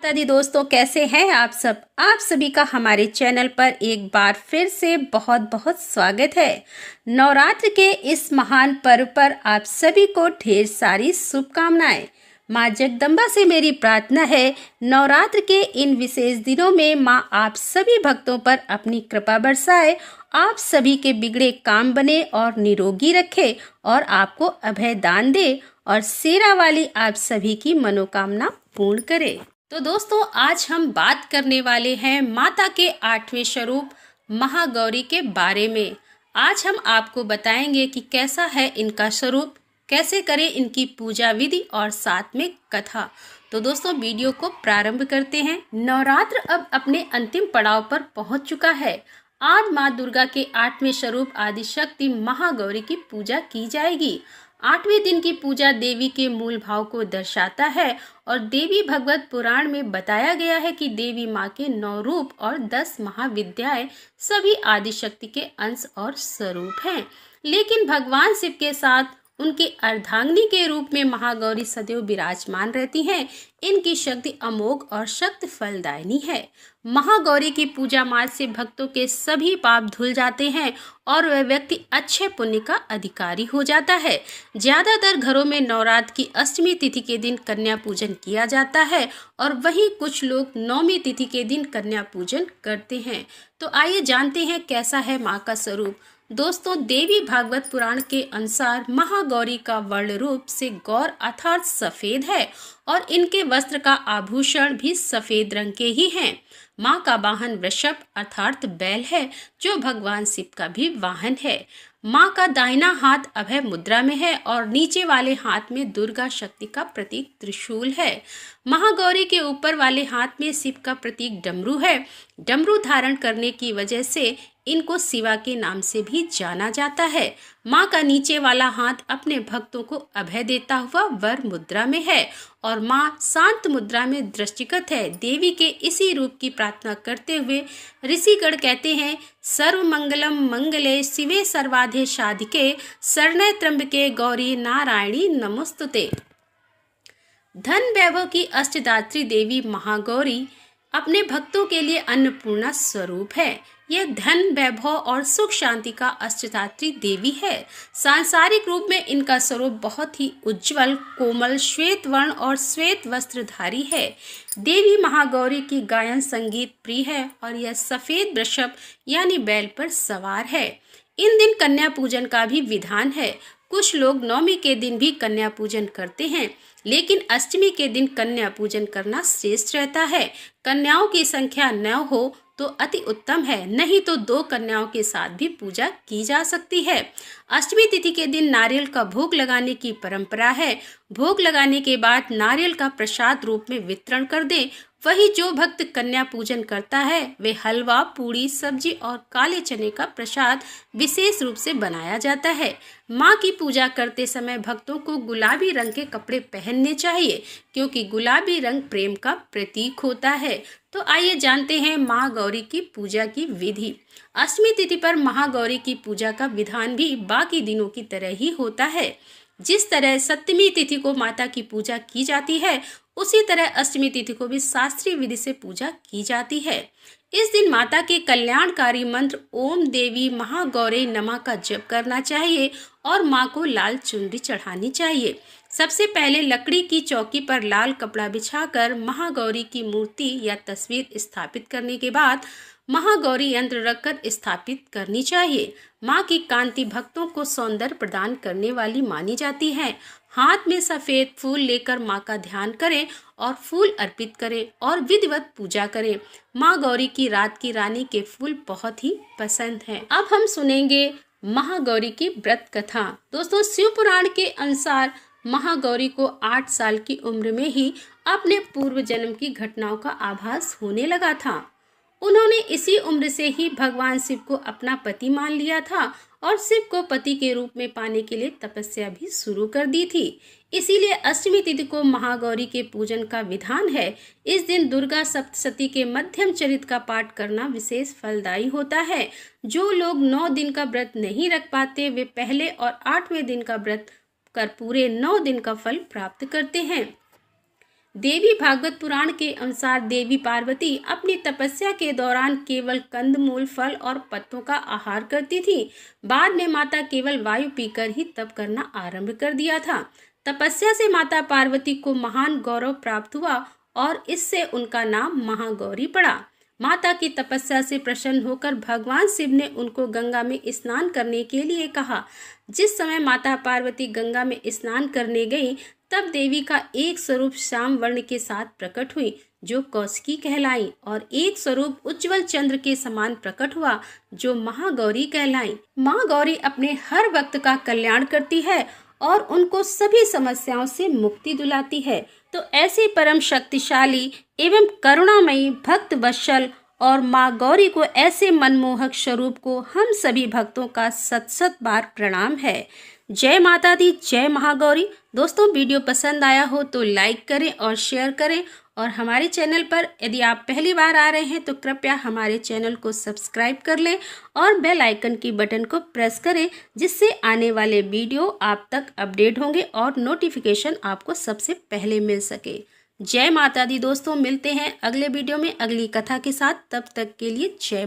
राधे दोस्तों, कैसे हैं आप सब। आप सभी का हमारे चैनल पर एक बार फिर से बहुत बहुत स्वागत है। नवरात्र के इस महान पर्व पर आप सभी को ढेर सारी शुभकामनाएं। माँ जगदम्बा से मेरी प्रार्थना है, नवरात्र के इन विशेष दिनों में माँ आप सभी भक्तों पर अपनी कृपा बरसाए, आप सभी के बिगड़े काम बने और निरोगी रखे और आपको अभय दान दे और शेरा वाली आप सभी की मनोकामना पूर्ण करे। तो दोस्तों, आज हम बात करने वाले हैं माता के 8वें स्वरूप महागौरी के बारे में। आज हम आपको बताएंगे कि कैसा है इनका स्वरूप, कैसे करें इनकी पूजा विधि और साथ में कथा। तो दोस्तों, वीडियो को प्रारंभ करते हैं। नवरात्र अब अपने अंतिम पड़ाव पर पहुंच चुका है। आज माँ दुर्गा के 8वें स्वरूप आदिशक्ति महागौरी की पूजा की जाएगी। 8वें दिन की पूजा देवी के मूल भाव को दर्शाता है और देवी भगवत पुराण में बताया गया है कि देवी माँ के 9 रूप और 10 महाविद्याएं सभी आदिशक्ति के अंश और स्वरूप हैं। लेकिन भगवान शिव के साथ उनके अर्धांगिनी के रूप में महागौरी सदैव विराजमान रहती हैं। इनकी शक्ति अमोघ और शक्ति फलदायिनी है। महागौरी की पूजा मात्र से भक्तों के सभी पाप धुल जाते हैं और वह व्यक्ति अच्छे पुण्य का अधिकारी हो जाता है। ज्यादातर घरों में नवरात्र की अष्टमी तिथि के दिन कन्या पूजन किया जाता है और वहीं कुछ लोग नवमी तिथि के दिन कन्या पूजन करते हैं। तो आइए जानते हैं कैसा है माँ का स्वरूप। दोस्तों, देवी भागवत पुराण के अनुसार महागौरी का वर्ण रूप से गौर अर्थात सफेद है और इनके वस्त्र का आभूषण भी सफेद रंग के ही हैं। माँ का वाहन वृषभ अर्थात बैल है, जो भगवान शिव का भी वाहन है। माँ का दाहिना हाथ अभय मुद्रा में है और नीचे वाले हाथ में दुर्गा शक्ति का प्रतीक त्रिशूल है। महागौरी के ऊपर वाले हाथ में शिव का प्रतीक डमरू है। डमरू धारण करने की वजह से इनको शिवा के नाम से भी जाना जाता है। माँ का नीचे वाला हाथ अपने भक्तों को अभय देता हुआ वर मुद्रा में है और माँ शांत मुद्रा में दृष्टिगत है। देवी के इसी रूप की प्रार्थना करते हुए ऋषिगण कहते हैं, सर्व मंगलम मंगले शिवे सर्वाधे साधिके शरण्ये त्र्यंबके गौरी नारायणी नमोस्तुते। धन वैभव की अष्टदात्री देवी महागौरी अपने भक्तों के लिए अन्नपूर्णा स्वरूप है। यह धन वैभव और सुख शांति का अष्टदात्री देवी है। सांसारिक रूप में इनका स्वरूप बहुत ही उज्जवल, कोमल, श्वेत वर्ण और श्वेत वस्त्रधारी है। देवी महागौरी की गायन संगीत प्रिय है और यह सफेद वृषभ यानी बैल पर सवार है। इन दिन कन्या पूजन का भी विधान है। कुछ लोग नवमी के दिन भी कन्या पूजन करते हैं, लेकिन अष्टमी के दिन कन्या पूजन करना श्रेष्ठ रहता है। कन्याओं की संख्या 9 हो तो अति उत्तम है, नहीं तो 2 कन्याओं के साथ भी पूजा की जा सकती है। अष्टमी तिथि के दिन नारियल का भोग लगाने की परंपरा है। भोग लगाने के बाद नारियल का प्रसाद रूप में वितरण कर दें। वही जो भक्त कन्या पूजन करता है वे हलवा, पूड़ी, सब्जी और काले चने का प्रसाद विशेष रूप से बनाया जाता है। माँ की पूजा करते समय भक्तों को गुलाबी रंग के कपड़े पहनने चाहिए, क्योंकि गुलाबी रंग प्रेम का प्रतीक होता है। तो आइए जानते हैं महागौरी की पूजा की विधि। अष्टमी तिथि पर महागौरी की पूजा का विधान भी बाकी दिनों की तरह ही होता है। जिस तरह सप्तमी तिथि को माता की पूजा की जाती है, उसी तरह अष्टमी तिथि को भी शास्त्रीय विधि से पूजा की जाती है। इस दिन माता के कल्याणकारी मंत्र ओम देवी महागौरी नमः का जप करना चाहिए और माँ को लाल चुनरी चढ़ानी चाहिए। सबसे पहले लकड़ी की चौकी पर लाल कपड़ा बिछाकर महागौरी की मूर्ति या तस्वीर स्थापित करने के बाद महागौरी यंत्र रखकर स्थापित करनी चाहिए। माँ की कांति भक्तों को सौंदर्य प्रदान करने वाली मानी जाती है। हाथ में सफेद फूल लेकर माँ का ध्यान करें और फूल अर्पित करें और विधिवत पूजा करें। माँ गौरी की रात की रानी के फूल बहुत ही पसंद हैं। अब हम सुनेंगे महागौरी की व्रत कथा। दोस्तों, शिव पुराण के अनुसार महागौरी को 8 साल की उम्र में ही अपने पूर्व जन्म की घटनाओं का आभास होने लगा था। उन्होंने इसी उम्र से ही भगवान शिव को अपना पति मान लिया था और शिव को पति के रूप में पाने के लिए तपस्या भी शुरू कर दी थी। इसीलिए अष्टमी तिथि को महागौरी के पूजन का विधान है। इस दिन दुर्गा सप्तशती के मध्यम चरित का पाठ करना विशेष फलदायी होता है। जो लोग 9 दिन का व्रत नहीं रख पाते वे पहले और 8वें दिन का व्रत कर पूरे 9 दिन का फल प्राप्त करते हैं। देवी भागवत पुराण के अनुसार देवी पार्वती अपनी तपस्या के दौरान केवल कंदमूल, फल और पत्तों का आहार करती थी। बाद में माता केवल वायु पीकर ही तप करना आरंभ कर दिया था। तपस्या से माता पार्वती को महान गौरव प्राप्त हुआ और इससे उनका नाम महागौरी पड़ा। माता की तपस्या से प्रसन्न होकर भगवान शिव ने उनको गंगा में स्नान करने के लिए कहा। जिस समय माता पार्वती गंगा में स्नान करने गई, तब देवी का एक स्वरूप श्याम वर्ण के साथ प्रकट हुई, जो कौशिकी कहलाई, और एक स्वरूप उज्जवल चंद्र के समान प्रकट हुआ, जो महागौरी कहलाई। माँ गौरी अपने हर भक्त का कल्याण करती है और उनको सभी समस्याओं से मुक्ति दिलाती है। तो ऐसी परम शक्तिशाली एवं करुणामयी, भक्त वत्सल और माँ गौरी को ऐसे मनमोहक स्वरूप को हम सभी भक्तों का सत सत बार प्रणाम है। जय माता दी, जय महागौरी। दोस्तों, वीडियो पसंद आया हो तो लाइक करें और शेयर करें, और हमारे चैनल पर यदि आप पहली बार आ रहे हैं तो कृपया हमारे चैनल को सब्सक्राइब कर लें और बेल आइकन की बटन को प्रेस करें, जिससे आने वाले वीडियो आप तक अपडेट होंगे और नोटिफिकेशन आपको सबसे पहले मिल सके। जय माता दी। दोस्तों, मिलते हैं अगले वीडियो में अगली कथा के साथ। तब तक के लिए जय।